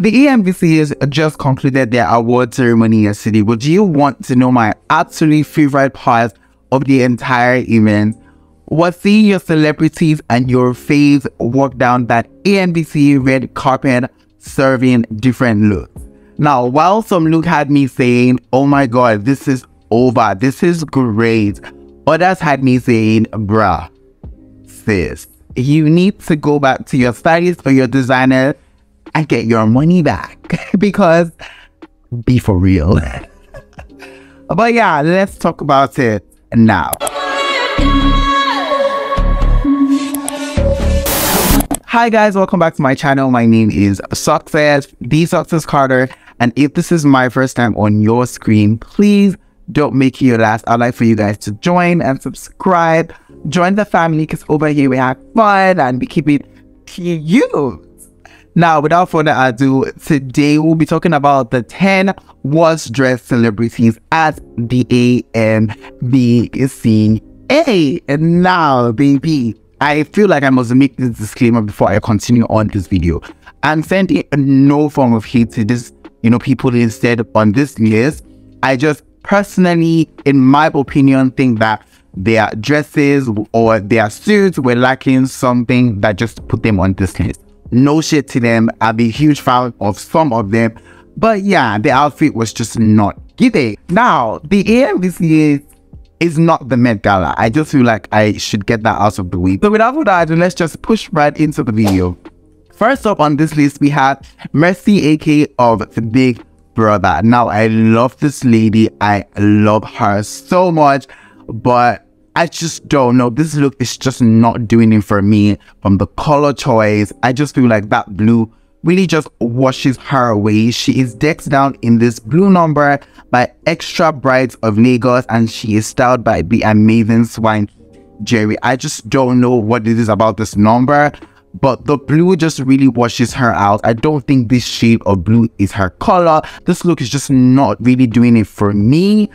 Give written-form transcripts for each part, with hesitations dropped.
The Amvca just concluded their award ceremony yesterday. Would you want to know my absolute favorite part of the entire event? Was seeing your celebrities and your faves walk down that Amvca red carpet serving different looks. Now, while some look had me saying, oh my god, this is over, this is great, others had me saying, bruh, sis, you need to go back to your stylist or your designer and get your money back because be for real. But yeah, let's talk about it now. Hi guys, welcome back to my channel. My name is the Success Carter, and if this is my first time on your screen, please don't make it your last. I'd like for you guys to join and subscribe, join the family, because over here we have fun and we keep it cute. Now, without further ado, today we'll be talking about the 10 worst dressed celebrities at the Amvca. And now, baby, I feel like I must make this disclaimer before I continue on this video. I'm sending no form of hate to this, people instead on this list. I just personally, in my opinion, think that their dresses or their suits were lacking something that just put them on this list. No shit to them. I'm a huge fan of some of them, but yeah, the outfit was just not giving. Now, the Amvca is not the Met Gala. I just feel like I should get that out of the way. So without further ado, let's just push right into the video. First up on this list, we have Mercy, aka of the Big Brother. Now, I love this lady. I love her so much, but I just don't know. This look is just not doing it for me. From the color choice, I just feel like that blue really just washes her away. She is decked down in this blue number by Extra Brides of Lagos, and she is styled by the amazing Swine Jerry. I just don't know what it is about this number, but the blue just really washes her out. I don't think this shade of blue is her color. This look is just not really doing it for me.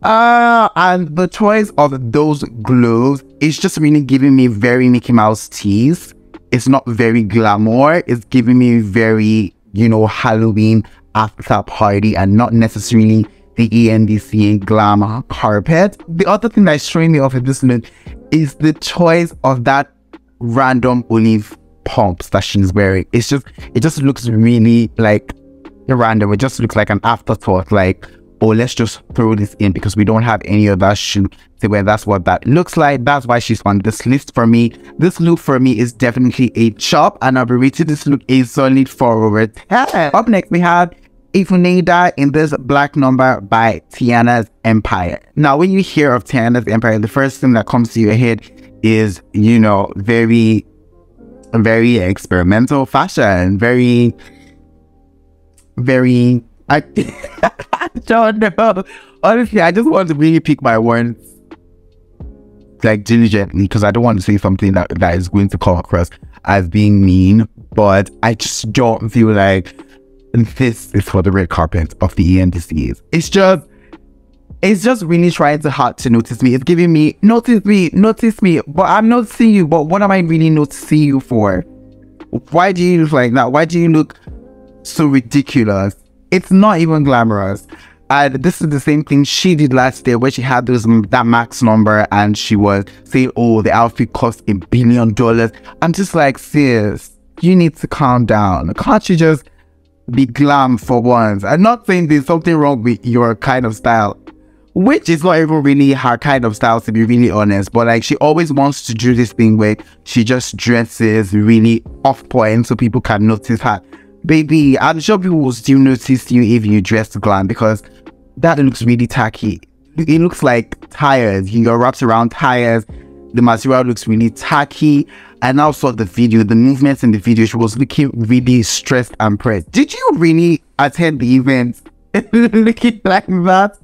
And the choice of those gloves is just really giving me very Mickey Mouse tease. It's not very glamour. It's giving me very, Halloween after party and not necessarily the Amvca glamour carpet. The other thing that's showing me off in this look is the choice of that random olive pumps that she's wearing. It just looks really like random. It just looks like an afterthought, like, oh, let's just throw this in because we don't have any other shoe to wear. That's what that looks like. That's why she's on this list for me. This look for me is definitely a chop, and I've rated this look a solid 4/10. Up next, we have Venita in this black number by Tiana's Empire. Now, when you hear of Tiana's Empire, the first thing that comes to your head is, very experimental fashion, very I don't know. Honestly, I just want to really pick my words like diligently because I don't want to say something that is going to come across as being mean, but I just don't feel like this is for the red carpet of the Amvca. It's just really trying to hard to notice me. It's giving me, notice me, but I'm noticing you, but what am I really noticing you for? Why do you look like that? Why do you look so ridiculous? It's not even glamorous. And this is the same thing she did last year where she had that max number and she was saying, oh, the outfit cost $1 billion. I'm just like, sis, you need to calm down. Can't you just be glam for once? I'm not saying there's something wrong with your kind of style, which is not even really her kind of style, to be really honest, but like she always wants to do this thing where she just dresses really off point so people can notice her. Baby, I'm sure people will still notice you if you dress glam because that looks really tacky. It looks like tires. You're wrapped around tires. The material looks really tacky. And also the movements in the video, she was looking really stressed and pressed. Did you really attend the event looking like that?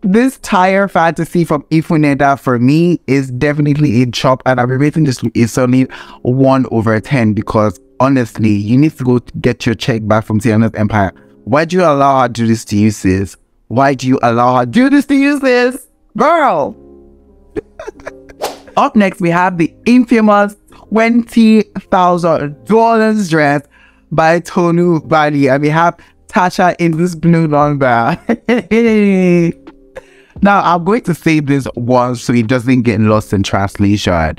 This tire fantasy from Venita for me is definitely a chop, and I'll be rating this look is only 1/10 because honestly, you need to go get your check back from Tiana's Empire. Why do you allow her to do this to you, sis? Why do you allow her to do this to you, sis? Girl! Up next, we have the infamous $20,000 dress by Tonu Bali, and we have Tasha in this blue number. Now, I'm going to say this once so it doesn't get lost in translation.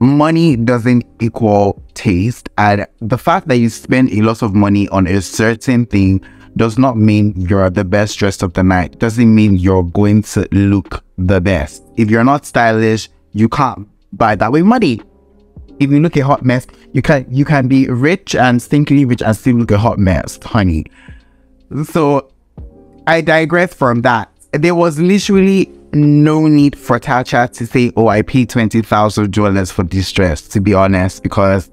Money doesn't equal taste, and the fact that you spend a lot of money on a certain thing does not mean you're the best dressed of the night. Doesn't mean you're going to look the best. If you're not stylish, you can't buy that with money. If you look a hot mess, you can be rich and stinkily rich and still look a hot mess, honey. So I digress from that. There was literally no need for Tasha to say, oh, I paid $20,000 for this dress, to be honest, because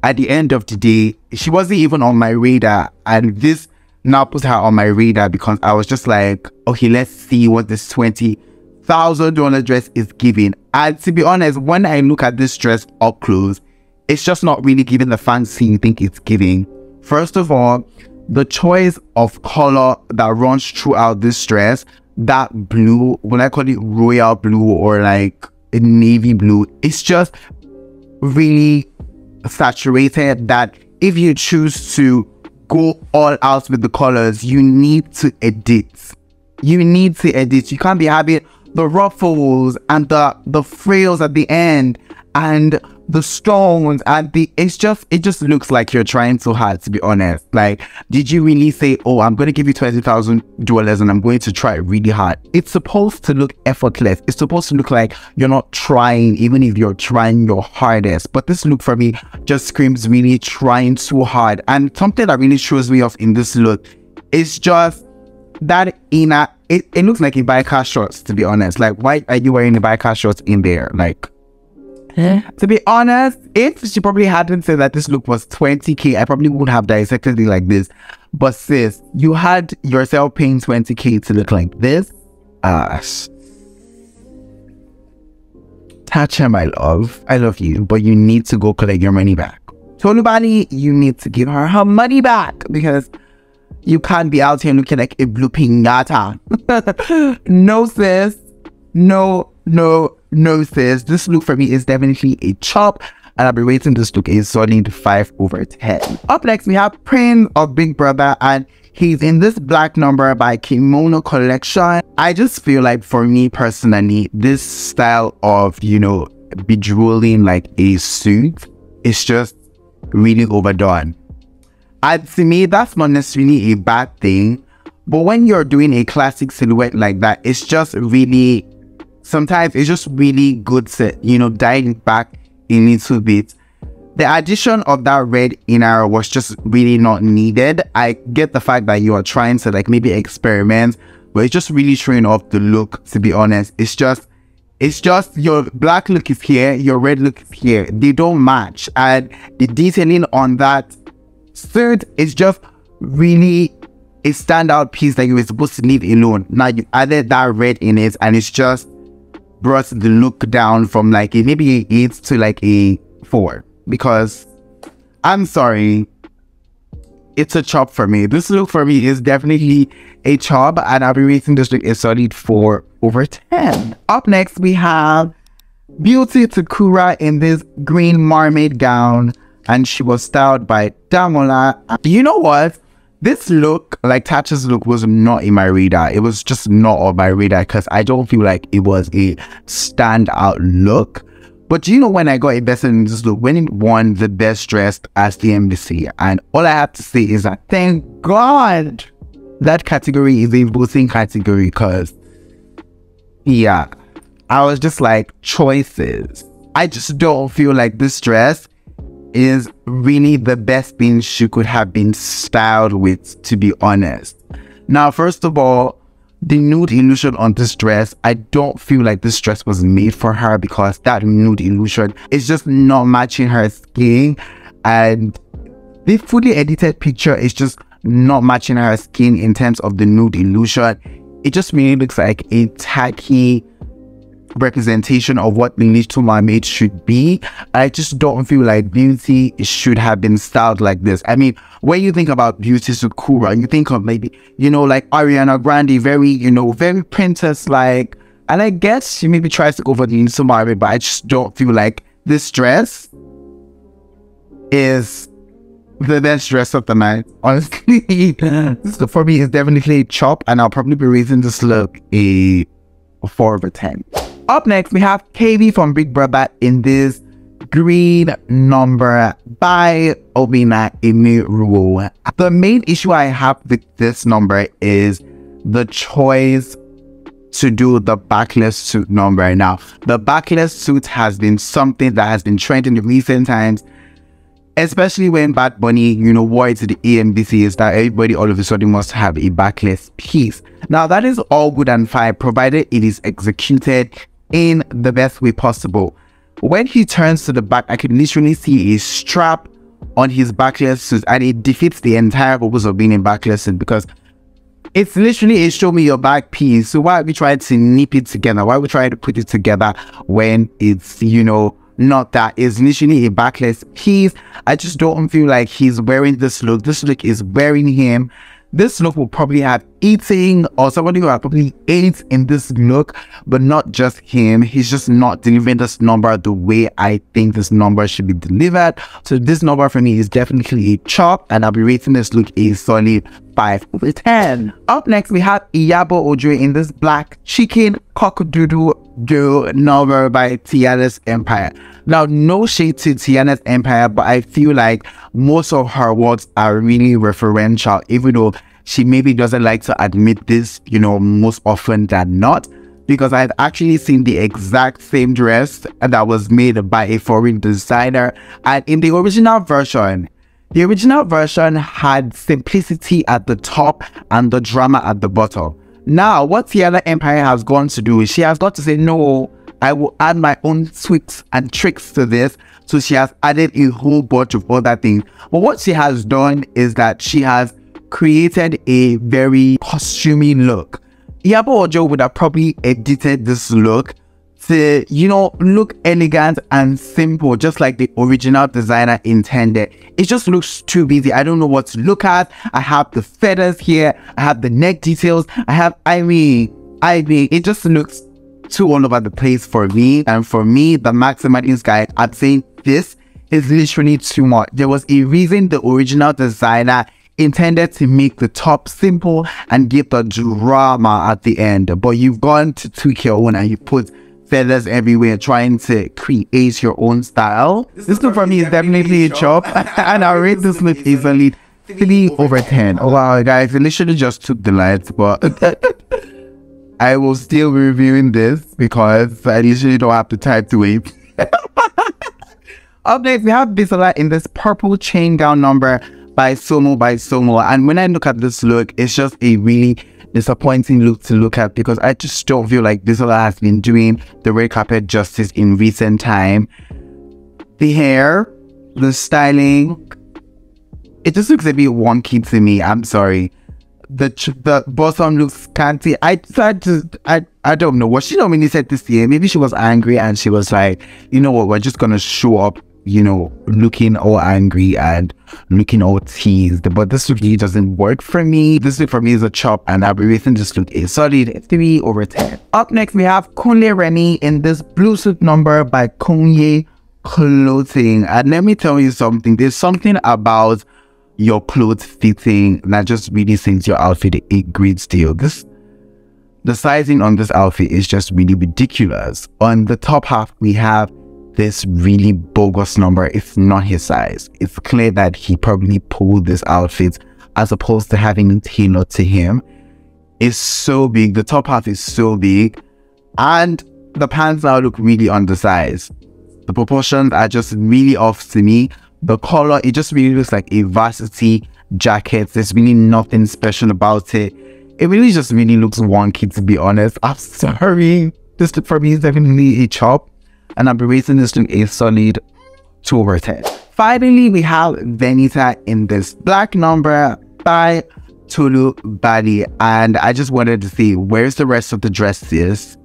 at the end of the day, she wasn't even on my radar, and this now put her on my radar because I was just like, okay, let's see what this $20,000 dress is giving. And to be honest, when I look at this dress up close, it's just not really giving the fancy you think it's giving. First of all, the choice of color that runs throughout this dress, that blue, when I call it royal blue or like a navy blue, it's just really saturated that if you choose to go all out with the colors, you need to edit. You need to edit. You can't be having the ruffles and the frills at the end and the stones and it just looks like you're trying so hard, to be honest. Like, did you really say, oh, I'm going to give you $20,000 and I'm going to try really hard? It's supposed to look effortless. It's supposed to look like you're not trying, even if you're trying your hardest. But this look for me just screams really trying too hard. And something that really shows me off in this look is just that inner, it looks like a biker shorts, to be honest. Like, why are you wearing a biker shorts in there? Like, to be honest, if she probably hadn't said that this look was 20k, I probably would have dissected it like this. But sis, you had yourself paying 20k to look like this. Tasha, my love, I love you, but you need to go collect your money back. Tolubani, you need to give her money back because you can't be out here looking like a blue piñata. No, sis. No, sis. This look for me is definitely a chop, and I'll be rating this look a solid 5 over 10. Up next, we have Prince of Big Brother, and he's in this black number by Kimono Collection. I just feel like, for me personally, this style of, you know, bejeweling like a suit is just really overdone. And to me, that's not necessarily a bad thing, but when you're doing a classic silhouette like that, it's just really, sometimes it's just really good to, you know, dial it back a little bit. The addition of that red inner was just really not needed. I get the fact that you are trying to like maybe experiment, but it's just really showing off the look, to be honest. It's just your black look is here, your red look is here. They don't match, and the detailing on that suit is just really a standout piece that you were supposed to leave alone. Now you added that red in it, and it's just brought the look down from like a maybe a 8 to like a 4, because I'm sorry, it's a chop for me. This look for me is definitely a chop, and I'll be rating this look a solid 4 over 10. Up next, we have Beauty Takura in this green mermaid gown, and she was styled by Damola. You know what? This look, like Tasha's look, was not in my radar. It was just not on my radar because I don't feel like it was a standout look. But you know, when I got invested in this look, when it won the best dressed as the Amvca, and all I have to say is that thank God that category is a voting category, because yeah, I was just like, choices. I just don't feel like this dress is really the best thing she could have been styled with, to be honest. Now, first of all, the nude illusion on this dress, I don't feel like this dress was made for her, because that nude illusion is just not matching her skin, and the fully edited picture is just not matching her skin in terms of the nude illusion. It just really looks like a tacky representation of what the Little Mermaid should be. I just don't feel like Beauty should have been styled like this. I mean, when you think about Beauty Sakura, you think of maybe, you know, like Ariana Grande, very, you know, very princess like, and I guess she maybe tries to go for the Little Mermaid, but I just don't feel like this dress is the best dress of the night. Honestly, this for me is definitely a chop, and I'll probably be raising this look a 4/10. Up next, we have KB from Big Brother in this green number by Obina Emiru. The main issue I have with this number is the choice to do the backless suit number. Now, the backless suit has been something that has been trending in recent times, especially when Bad Bunny, wore it to the AMVC, is that everybody all of a sudden must have a backless piece. Now, that is all good and fine, provided it is executed in the best way possible. When he turns to the back, I can literally see a strap on his backless suit, and it defeats the entire purpose of being a backless suit, because it's literally a show me your back piece. So why are we trying to nip it together? Why are we trying to put it together when it's, not that? It's literally a backless piece. I just don't feel like he's wearing this look. This look is wearing him. This look will probably have eating, or somebody who have probably ate in this look, but not just him. He's just not delivering this number the way I think this number should be delivered. So this number for me is definitely a chop, and I'll be rating this look a solid 5/10. Up next, we have Audrey in this black chicken cock-a-doodle-doo number by Tiana's Empire. Now, no shade to Tiana's Empire, but I feel like most of her words are really referential, even though she maybe doesn't like to admit this, most often than not, because I've actually seen the exact same dress that was made by a foreign designer, and in the original version had simplicity at the top and the drama at the bottom. Now, what Tiana Empire has gone to do is she has got to say, no, I will add my own tweaks and tricks to this. So she has added a whole bunch of other things. But what she has done is that she has created a very costumey look. Audrey would have probably edited this look to, look elegant and simple, just like the original designer intended. It just looks too busy. I don't know what to look at. I have the feathers here. I have the neck details. I mean, it just looks too all over the place for me. And for me, the maximalist guy, I'm saying this is literally too much. There was a reason the original designer intended to make the top simple and give the drama at the end, but you've gone to tweak your own and you put feathers everywhere trying to create your own style. This look for me is definitely a chop, and I rate this look easily 3/10. Oh wow, guys, it literally just took the lights, but I will still be reviewing this because I usually don't have the time to wait. Up next, we have Bisola in this purple chain gown number by Somo. And when I look at this look, it's just a really disappointing look to look at, because I just don't feel like Bisola has been doing the red carpet justice in recent time. The hair, the styling, it just looks a bit wonky to me. I'm sorry. The bottom looks scanty. I don't know what she normally said this year. Maybe she was angry and she was like, you know what, we're just gonna show up, looking all angry and looking all teased. But this look really doesn't work for me. This look for me is a chop, and I'll be rating this look a solid 3/10. Up next, we have Conley Rennie in this blue suit number by Conley Clothing. And let me tell you something. There's something about your clothes fitting that just really sings your outfit a great deal. The sizing on this outfit is just really ridiculous. On the top half, we have this really bogus number. It's not his size. It's clear that he probably pulled this outfit as opposed to having it tailored to him. It's so big. The top half is so big, and the pants now look really undersized. The proportions are just really off to me. The color, it just really looks like a varsity jacket. There's really nothing special about it. It really just really looks wonky, to be honest. I'm sorry. This look for me is definitely a chop, and I'll be rating this look a solid 2/10. Finally, we have Venita in this black number by Tolu Badi, and I just wanted to see where's the rest of the dresses.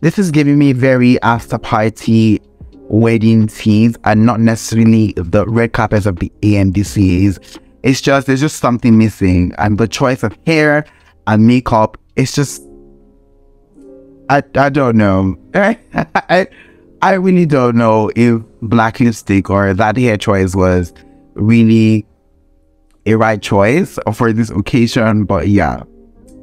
This is giving me very after party wedding scenes, and not necessarily the red carpets of the AMVCs. It's just, there's just something missing, and the choice of hair and makeup, it's just, I don't know. I really don't know if black lipstick or that hair choice was really a right choice for this occasion. But yeah.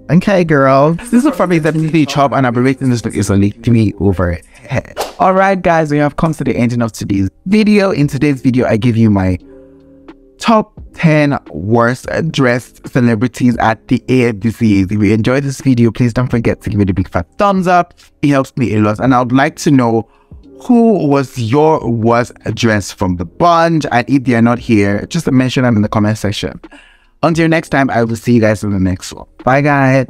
Okay, girl. This is probably definitely chop, and I'll be rating this look is only 3 over 10. Alright, guys, we have come to the ending of today's video. In today's video, I give you my top 10 worst dressed celebrities at the AMVCAs. If you enjoyed this video, please don't forget to give it a big fat thumbs up. It helps me a lot, and I would like to know who was your worst dressed from the bunch, and if they are not here, just mention them in the comment section. Until next time, I will see you guys in the next one. Bye, guys.